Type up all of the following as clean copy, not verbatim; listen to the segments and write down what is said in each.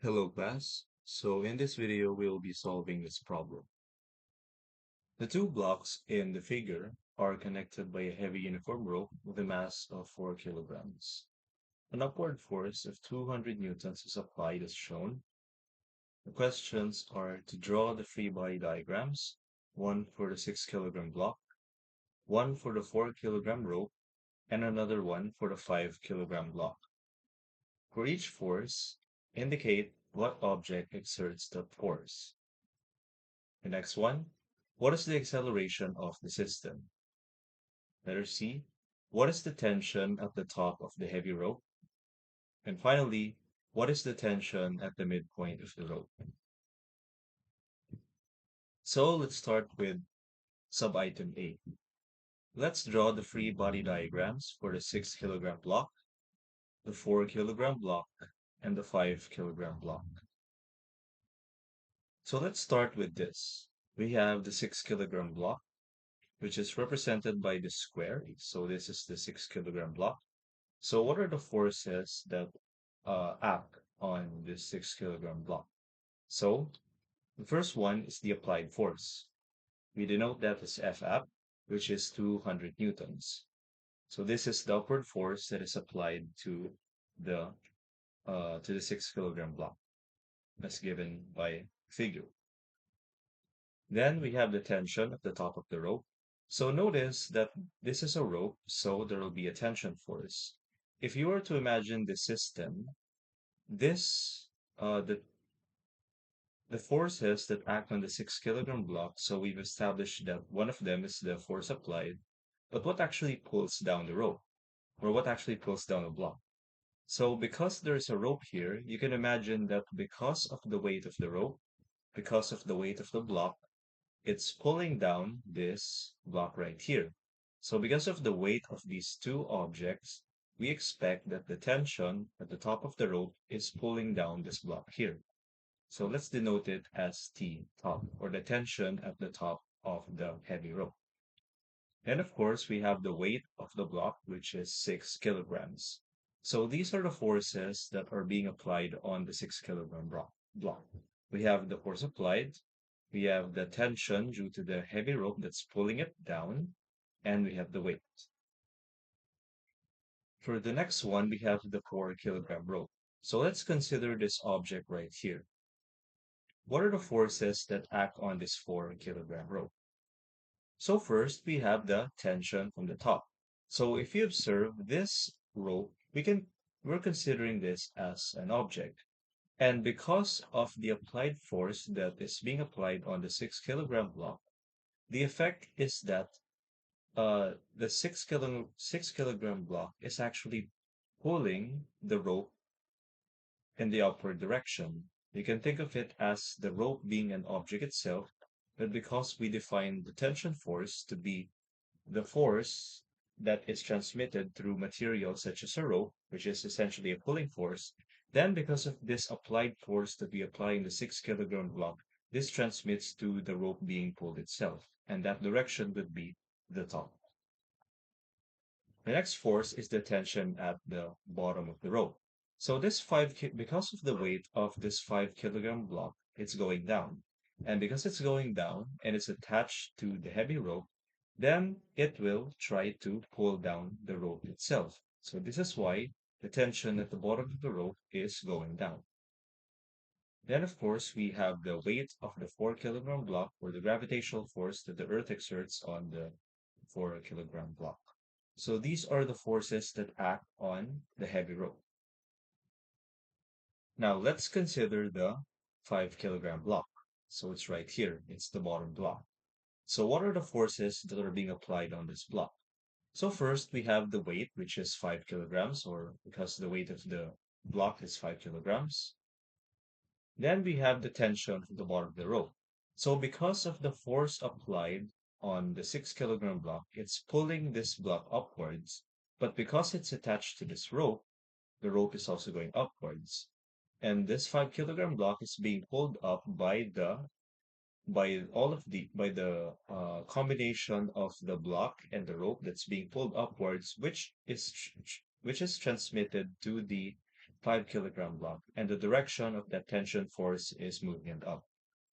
Hello class. So in this video, we'll be solving this problem. The two blocks in the figure are connected by a heavy uniform rope with a mass of 4 kilograms. An upward force of 200 newtons is applied as shown. The questions are to draw the free body diagrams, one for the 6 kilogram block, one for the 4 kilogram rope, and another one for the 5 kilogram block. For each force, indicate what object exerts the force. The next one, what is the acceleration of the system? Letter C, what is the tension at the top of the heavy rope? And finally, what is the tension at the midpoint of the rope? So let's start with sub-item A. Let's draw the free body diagrams for the 6 kilogram block, the 4 kilogram block, and the 5 kilogram block. So let's start with this. We have the 6 kilogram block, which is represented by the square. So this is the 6 kilogram block. So what are the forces that act on this 6 kilogram block? So the first one is the applied force. We denote that as F, which is 200 newtons. So this is the upward force that is applied the to the 6 kilogram block, as given by figure. Then we have the tension at the top of the rope. So notice that this is a rope, so there will be a tension force. If you were to imagine the system, this the forces that act on the 6 kilogram block, so we've established that one of them is the force applied, but what actually pulls down the rope, or what actually pulls down the block? So because there's a rope here, you can imagine that because of the weight of the rope, because of the weight of the block, it's pulling down this block right here. So because of the weight of these two objects, we expect that the tension at the top of the rope is pulling down this block here. So let's denote it as T top, or the tension at the top of the heavy rope. And of course, we have the weight of the block, which is 6 kilograms. So these are the forces that are being applied on the 6 kilogram block. We have the force applied, we have the tension due to the heavy rope that's pulling it down, and we have the weight. For the next one, we have the 4 kilogram rope. So let's consider this object right here. What are the forces that act on this 4 kilogram rope? So first, we have the tension from the top. So if you observe this rope, we're considering this as an object. And because of the applied force that is being applied on the 6 kilogram block, the effect is that the 6 kilogram block is actually pulling the rope in the upward direction. You can think of it as the rope being an object itself, but because we define the tension force to be the force that is transmitted through materials such as a rope, which is essentially a pulling force, then because of this applied force that we apply in the 6 kilogram block, this transmits to the rope being pulled itself, and that direction would be the top. The next force is the tension at the bottom of the rope. So because of the weight of this 5 kilogram block, it's going down. And because it's going down and it's attached to the heavy rope, then it will try to pull down the rope itself. So this is why the tension at the bottom of the rope is going down. Then, of course, we have the weight of the 4 kilogram block, or the gravitational force that the Earth exerts on the 4 kilogram block. So these are the forces that act on the heavy rope. Now let's consider the 5 kilogram block. So it's right here. It's the bottom block. So what are the forces that are being applied on this block? So first we have the weight, which is 5 kilograms, or because the weight of the block is 5 kilograms. Then we have the tension from the bottom of the rope. So because of the force applied on the 6 kilogram block, it's pulling this block upwards. But because it's attached to this rope, the rope is also going upwards. And this 5 kilogram block is being pulled up by the combination of the block and the rope that's being pulled upwards, which is transmitted to the 5 kilogram block, and the direction of that tension force is moving it up.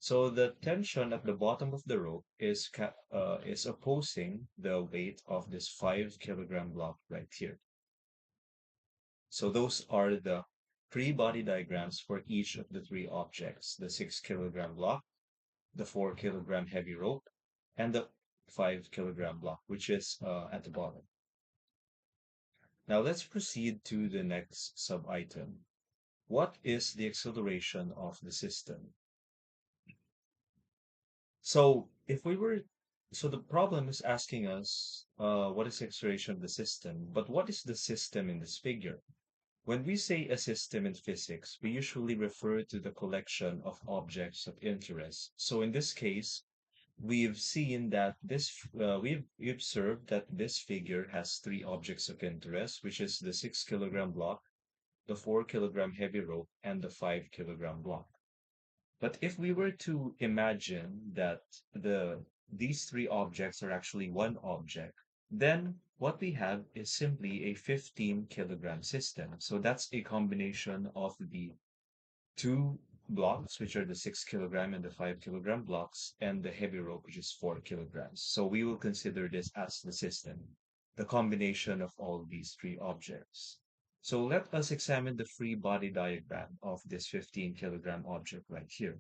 So the tension at the bottom of the rope is opposing the weight of this 5 kilogram block right here. So those are the three body diagrams for each of the three objects: the 6 kilogram block, the 4 kilogram heavy rope, and the 5 kilogram block, which is at the bottom. Now let's proceed to the next sub-item. What is the acceleration of the system? So if we were, so the problem is asking us, what is the acceleration of the system? But what is the system in this figure? When we say a system in physics, we usually refer to the collection of objects of interest. So in this case, we've seen that we observed that this figure has three objects of interest, which is the 6 kilogram block, the 4 kilogram heavy rope, and the 5 kilogram block. But if we were to imagine that these three objects are actually one object, then what we have is simply a 15 kilogram system. So that's a combination of the two blocks, which are the 6 kilogram and the 5 kilogram blocks, and the heavy rope, which is 4 kilograms. So we will consider this as the system, the combination of all these three objects. So let us examine the free body diagram of this 15 kilogram object right here.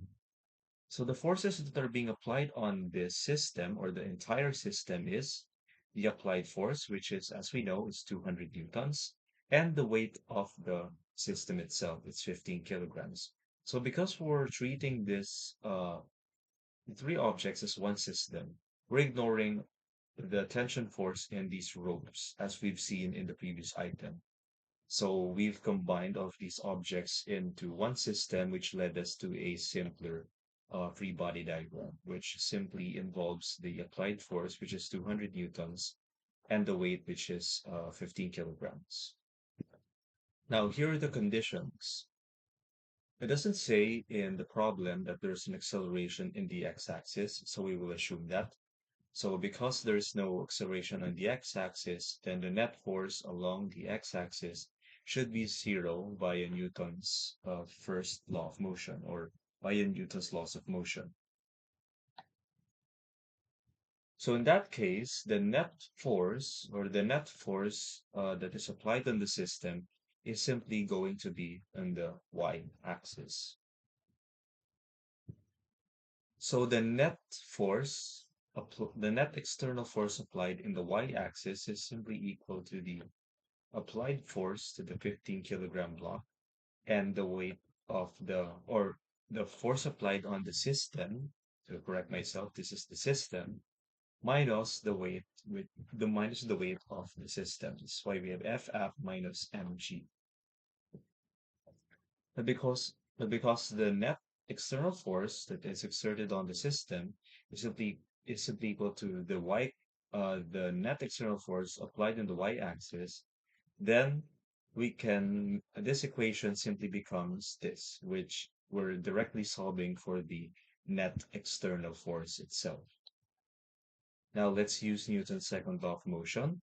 So the forces that are being applied on this system or the entire system is the applied force, which is, as we know, is 200 newtons, and the weight of the system itself is 15 kilograms. So because we're treating this three objects as one system, we're ignoring the tension force in these ropes, as we've seen in the previous item. So we've combined all of these objects into one system, which led us to a simpler free body diagram, which simply involves the applied force, which is 200 newtons, and the weight, which is 15 kilograms. Now, here are the conditions. It doesn't say in the problem that there's an acceleration in the x-axis, so we will assume that. So because there is no acceleration on the x-axis, then the net force along the x-axis should be zero via Newton's first law of motion, or via Newton's laws of motion. So in that case, the net force that is applied on the system is simply going to be on the y-axis. So the net external force applied in the y-axis is simply equal to the applied force to the 15 kilogram block and the weight of the force applied on the system. To correct myself, this is the system minus the weight of the system. That's why we have FF minus mg. But because the net external force that is exerted on the system is simply equal to the net external force applied in the y-axis, then this equation simply becomes this, which we're directly solving for the net external force itself. Now let's use Newton's second law of motion.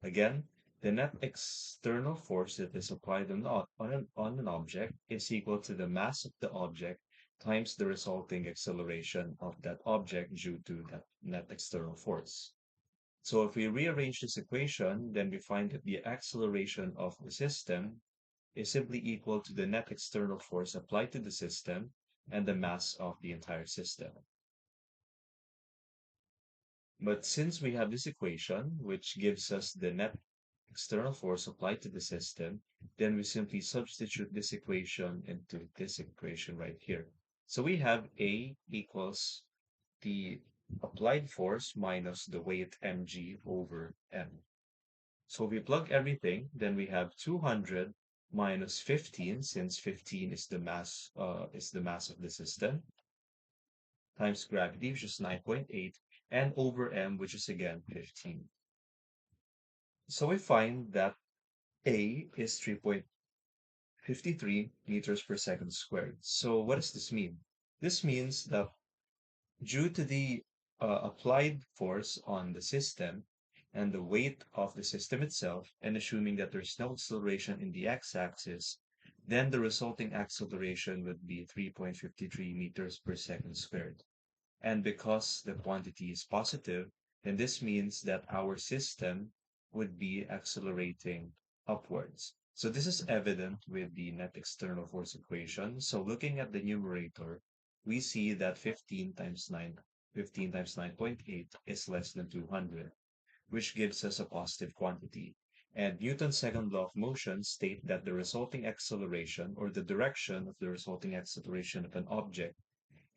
Again, the net external force that is applied on an object is equal to the mass of the object times the resulting acceleration of that object due to that net external force. So if we rearrange this equation, then we find that the acceleration of the system is simply equal to the net external force applied to the system and the mass of the entire system. But since we have this equation, which gives us the net external force applied to the system, then we simply substitute this equation into this equation right here. So we have A equals the applied force minus the weight mg over m. So if we plug everything, then we have 200 minus 15, since 15 is the mass of the system, times gravity, which is 9.8, and over m, which is again 15. So we find that A is 3.53 meters per second squared. So what does this mean? This means that due to the applied force on the system and the weight of the system itself, and assuming that there's no acceleration in the x-axis, then the resulting acceleration would be 3.53 meters per second squared. And because the quantity is positive, then this means that our system would be accelerating upwards. So this is evident with the net external force equation. So looking at the numerator, we see that 15 times 9.8 is less than 200, which gives us a positive quantity. And Newton's second law of motion state that the resulting acceleration or the direction of the resulting acceleration of an object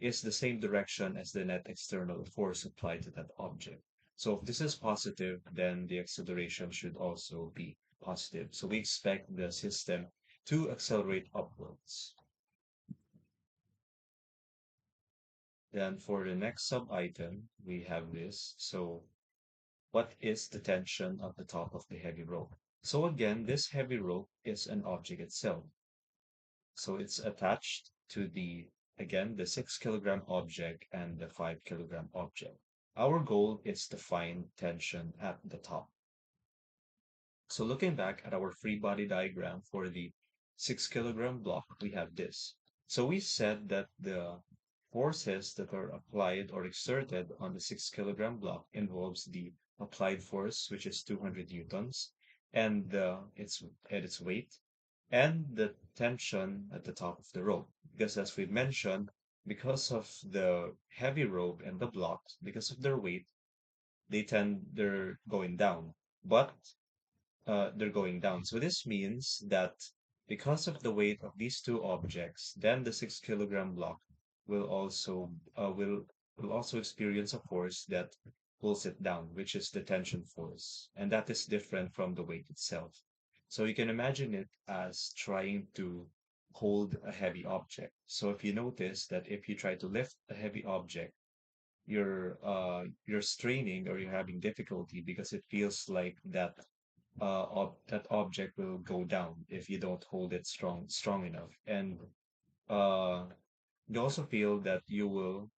is the same direction as the net external force applied to that object. So if this is positive, then the acceleration should also be positive. So we expect the system to accelerate upwards. Then for the next sub-item, we have this. So what is the tension at the top of the heavy rope? So again, this heavy rope is an object itself. So it's attached to again, the 6 kilogram object and the 5 kilogram object. Our goal is to find tension at the top. So looking back at our free body diagram for the 6 kilogram block, we have this. So we said that the forces that are applied or exerted on the 6 kilogram block involves the applied force, which is 200 newtons, and its weight, and the tension at the top of the rope. Because as we mentioned, because of the heavy rope and the blocks, because of their weight, they're going down. But they're going down. So this means that because of the weight of these two objects, then the 6 kilogram block will also will also experience a force that pulls it down, which is the tension force, and that is different from the weight itself. So you can imagine it as trying to hold a heavy object. So if you notice that if you try to lift a heavy object, you're straining or you're having difficulty because it feels like that object will go down if you don't hold it strong enough. And uh, you also feel that you will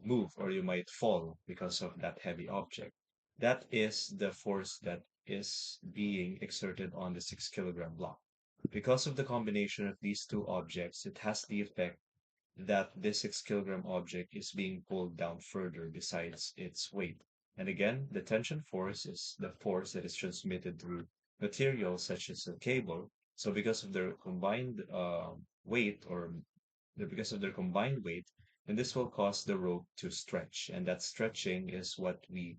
move or you might fall because of that heavy object. That is the force that is being exerted on the 6 kilogram block. Because of the combination of these two objects, it has the effect that this 6 kilogram object is being pulled down further besides its weight. And again, the tension force is the force that is transmitted through materials such as a cable. So because of their combined weight or because of their combined weight, then this will cause the rope to stretch. And that stretching is what we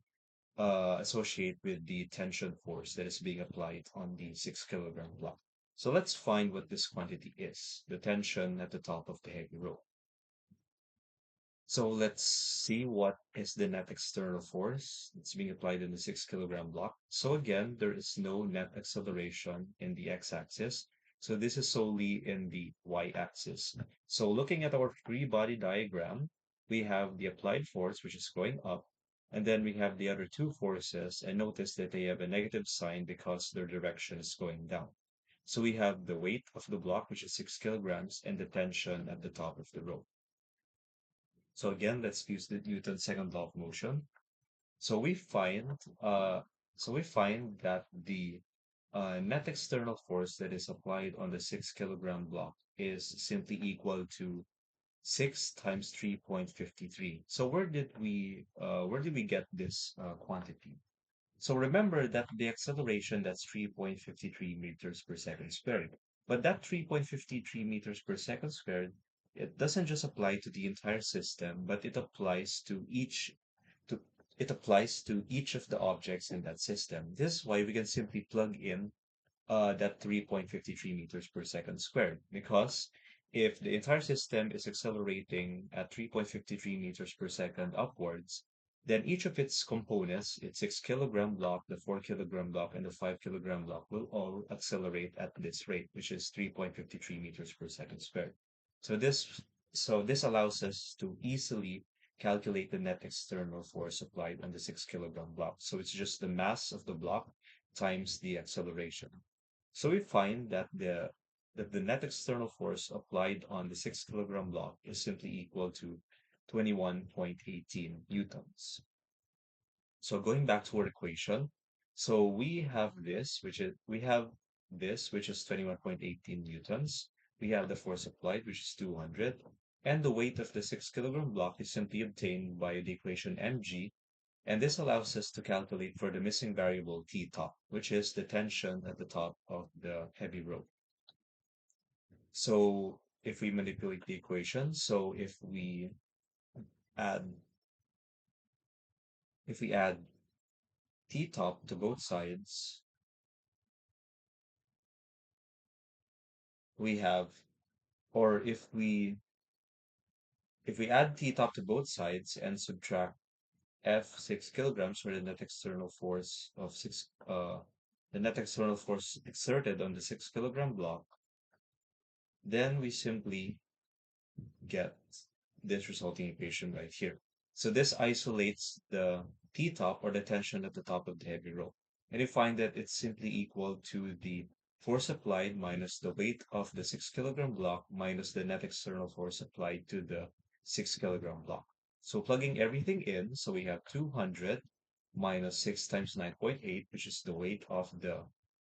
associate with the tension force that is being applied on the 6 kilogram block. So let's find what this quantity is, the tension at the top of the heavy rope. So let's see what is the net external force that's being applied in the 6 kilogram block. So again, there is no net acceleration in the x-axis. So this is solely in the y-axis. So looking at our free body diagram, we have the applied force, which is going up, and then we have the other two forces, and notice that they have a negative sign because their direction is going down. So we have the weight of the block, which is 6 kilograms, and the tension at the top of the rope. So again, let's use the Newton's second law of motion. So we find uh, so we find that the net external force that is applied on the 6 kilogram block is simply equal to 6 times 3.53. So where did we get this quantity? So remember that the acceleration, that's 3.53 meters per second squared. But that 3.53 meters per second squared, it doesn't just apply to the entire system, but to it applies to each of the objects in that system. This is why we can simply plug in that 3.53 meters per second squared, because if the entire system is accelerating at 3.53 meters per second upwards, then each of its components, its 6 kilogram block, the 4 kilogram block, and the 5 kilogram block will all accelerate at this rate, which is 3.53 meters per second squared. So this allows us to easily calculate the net external force applied on the 6 kilogram block. So it's just the mass of the block times the acceleration. So we find that the net external force applied on the 6 kilogram block is simply equal to 21.18 newtons. So going back to our equation, so we have this, which is we have this, which is 21.18 newtons. We have the force applied, which is 200. And the weight of the 6 kilogram block is simply obtained by the equation mg. And this allows us to calculate for the missing variable T top, which is the tension at the top of the heavy rope. So if we manipulate the equation, so add if we add T top to both sides, we have, or if we add T top to both sides and subtract F 6 kilograms for the net external force exerted on the 6 kilogram block, then we simply get this resulting equation right here. So this isolates the T-top or the tension at the top of the heavy rope. And you find that it's simply equal to the force applied minus the weight of the 6 kilogram block minus the net external force applied to the 6 kilogram block. So plugging everything in, so we have 200 minus 6 times 9.8, which is the weight of the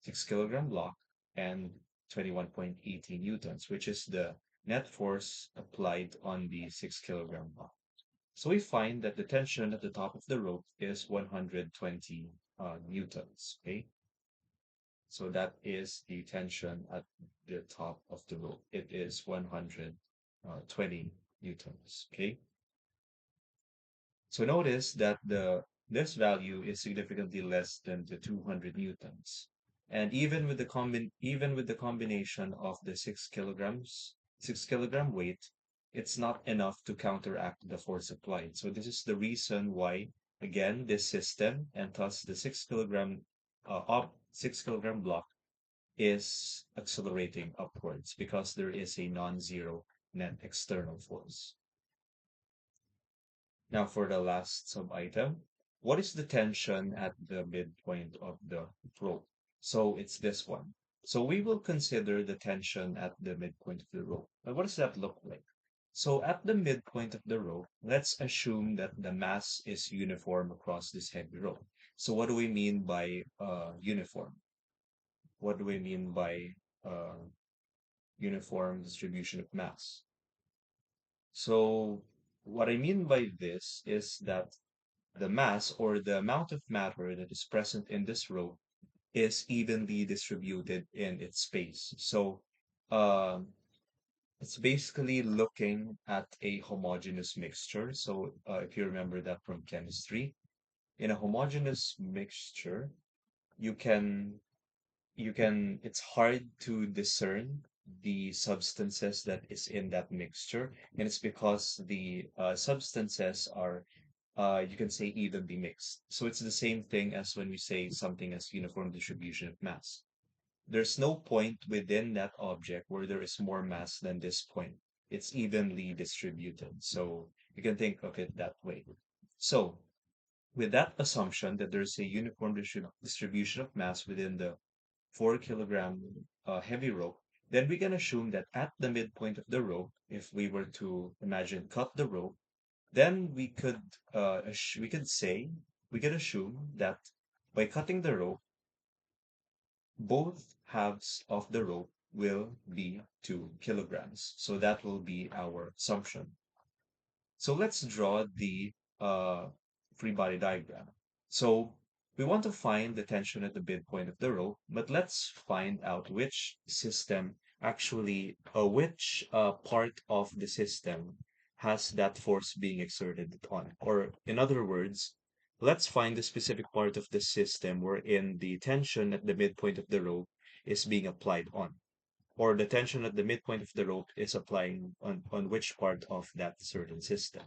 6 kilogram block, and 21.80 newtons, which is the net force applied on the 6 kilogram block. So we find that the tension at the top of the rope is 120 newtons. Okay, so that is the tension at the top of the rope. It is 120 newtons. Okay, so notice that this value is significantly less than the 200 newtons. And even with the combination of the 6 kilogram weight, it's not enough to counteract the force applied. So this is the reason why, again, this system and thus the 6 kilogram block is accelerating upwards because there is a non-zero net external force. Now for the last sub-item, what is the tension at the midpoint of the rope? So it's this one. So we will consider the tension at the midpoint of the rope. But what does that look like? So at the midpoint of the rope, let's assume that the mass is uniform across this heavy rope. So what do we mean by uniform? What do we mean by uh, uniform distribution of mass? So what I mean by this is that the mass or the amount of matter that is present in this rope is evenly distributed in its space. So um, it's basically looking at a homogeneous mixture. So if you remember that from chemistry, in a homogeneous mixture, you can it's hard to discern the substances that is in that mixture, and it's because the substances are you can say evenly mixed. So it's the same thing as when we say something as uniform distribution of mass. There's no point within that object where there is more mass than this point. It's evenly distributed. So you can think of it that way. So with that assumption that there's a uniform distribution of mass within the 4 kilogram heavy rope, then we can assume that at the midpoint of the rope, if we were to imagine cut the rope, then we could assume that by cutting the rope, both halves of the rope will be 2 kilograms. So that will be our assumption. So let's draw the free body diagram. So we want to find the tension at the midpoint of the rope, but let's find out which part of the system has that force being exerted on. Or in other words, let's find the specific part of the system wherein the tension at the midpoint of the rope is being applied on, or the tension at the midpoint of the rope is applying on which part of that certain system.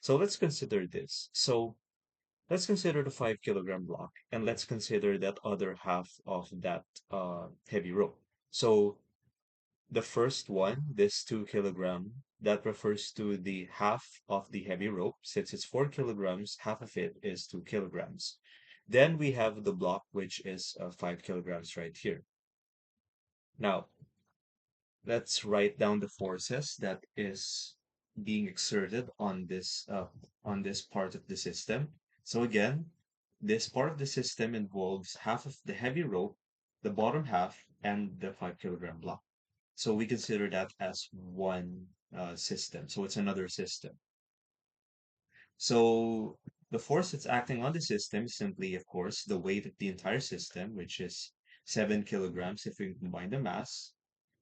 So let's consider this. So let's consider the 5 kilogram block, and let's consider that other half of that heavy rope. So the first one, this 2 kilogram, that refers to the half of the heavy rope. Since it's 4 kilograms, half of it is 2 kilograms. Then we have the block, which is 5 kilograms right here. Now, let's write down the forces that is being exerted on this part of the system. So again, this part of the system involves half of the heavy rope the bottom half, and the 5 kilogram block. So we consider that as one system. So it's another system. So the force that's acting on the system is simply, of course, the weight of the entire system, which is 7 kilograms if we combine the mass.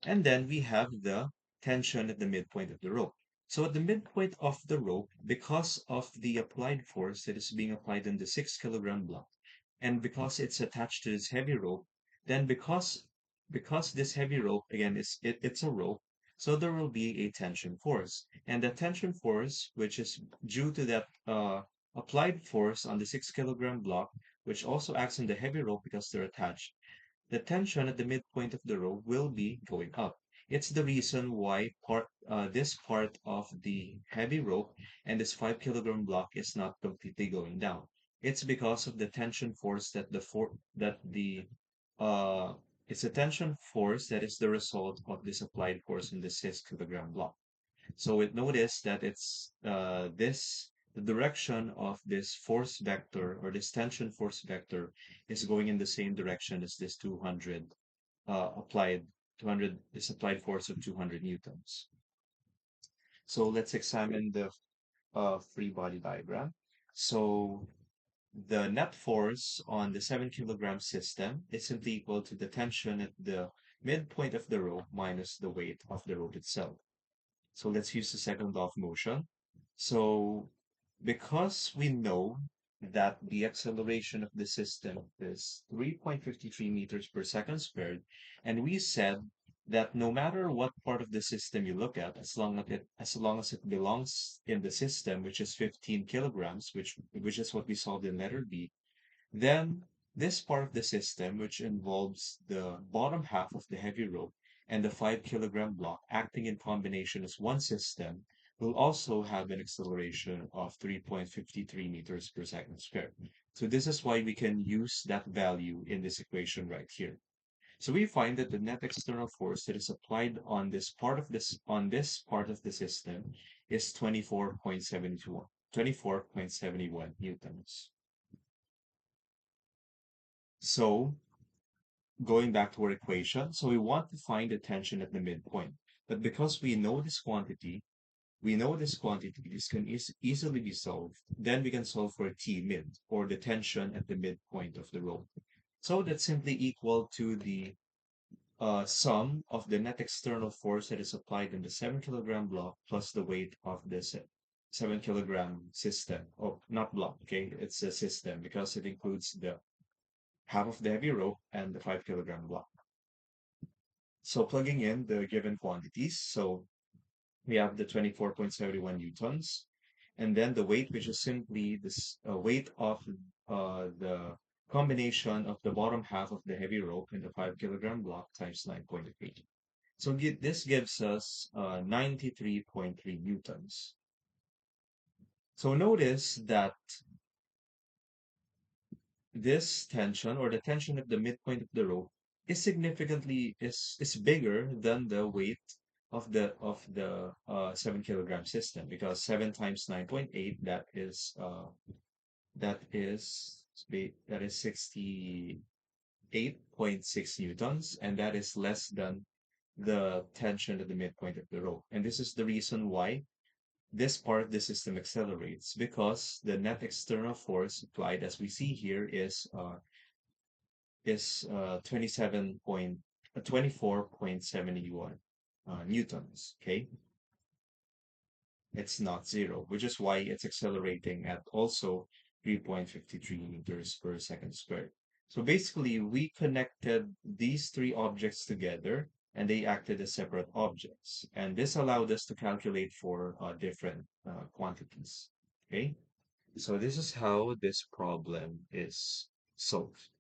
And then we have the tension at the midpoint of the rope. So at the midpoint of the rope, because of the applied force that is being applied in the 6 kilogram block, and because it's attached to this heavy rope, then because this heavy rope again it's a rope, so there will be a tension force. And the tension force, which is due to that applied force on the 6 kilogram block, which also acts on the heavy rope because they're attached, the tension at the midpoint of the rope will be going up. It's the reason why this part of the heavy rope and this 5 kilogram block is not completely going down. It's because of the tension force that the uh it's a tension force that is the result of this applied force in the 6 kilogram block. So it noticed that the direction of this force vector or this tension force vector is going in the same direction as this 200 applied 200 this applied force of 200 newtons. So let's examine the free body diagram. So the net force on the 7 kilogram system is simply equal to the tension at the midpoint of the rope minus the weight of the rope itself. So let's use the second law of motion. So because we know that the acceleration of the system is 3.53 meters per second squared, and we said that no matter what part of the system you look at, as long as it belongs in the system, which is 15 kilograms, which is what we solved in letter B, then this part of the system, which involves the bottom half of the heavy rope and the 5 kilogram block acting in combination as one system, will also have an acceleration of 3.53 meters per second squared. So this is why we can use that value in this equation right here. So we find that the net external force that is applied on this part of the system is 24.71 newtons. So going back to our equation, so we want to find the tension at the midpoint. But because this can easily be solved. Then we can solve for T mid, or the tension at the midpoint of the rope. So that's simply equal to the sum of the net external force that is applied in the 7 kilogram block plus the weight of the 7 kilogram system. Oh, not block, okay? It's a system because it includes the half of the heavy rope and the 5 kilogram block. So plugging in the given quantities, so we have the 24.71 newtons, and then the weight, which is simply this weight of the combination of the bottom half of the heavy rope and the 5 kilogram block times 9.8. So this gives us 93.3 newtons. So notice that this tension or the tension at the midpoint of the rope is significantly is bigger than the weight of the 7 kilogram system, because 7 times 9.8, that is 68.6 newtons, and that is less than the tension at the midpoint of the rope. And this is the reason why this part of the system accelerates, because the net external force applied, as we see here, is 24.71 newtons. Okay, it's not zero, which is why it's accelerating at also 3.53 meters per second squared. So basically, we connected these three objects together and they acted as separate objects. And this allowed us to calculate for different quantities. Okay, so this is how this problem is solved.